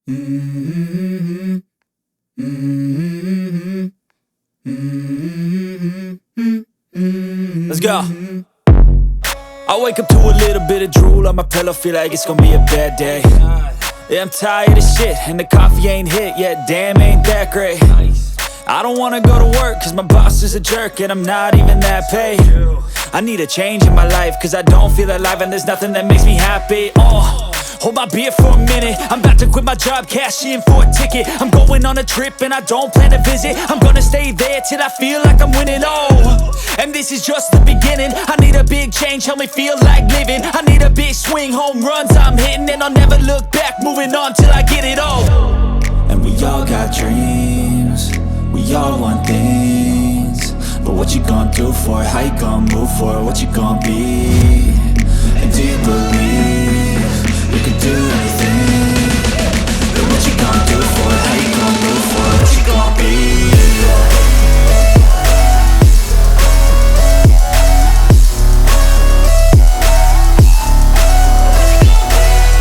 Mm-hmm. Mm-hmm. Mm-hmm. Let's go. I wake up to a little bit of drool on my pillow, feel like it's gonna be a bad day. Yeah, I'm tired of shit, and the coffee ain't hit yet, damn, ain't that great. I don't wanna go to work, cause my boss is a jerk, and I'm not even that paid. I need a change in my life, cause I don't feel alive, and there's nothing that makes me happy. Hold my beer for a minute, I'm about to quit my job, cash in for a ticket. I'm going on a trip and I don't plan to visit. I'm gonna stay there till I feel like I'm winning, and this is just the beginning. I need a big change, help me feel like living. I need a big swing, home runs I'm hitting, and I'll never look back, moving on till I get it all. And we all got dreams, we all want things, but what you gonna do for it? How you gonna move for it? What you gonna be? And do you believe you can do anything?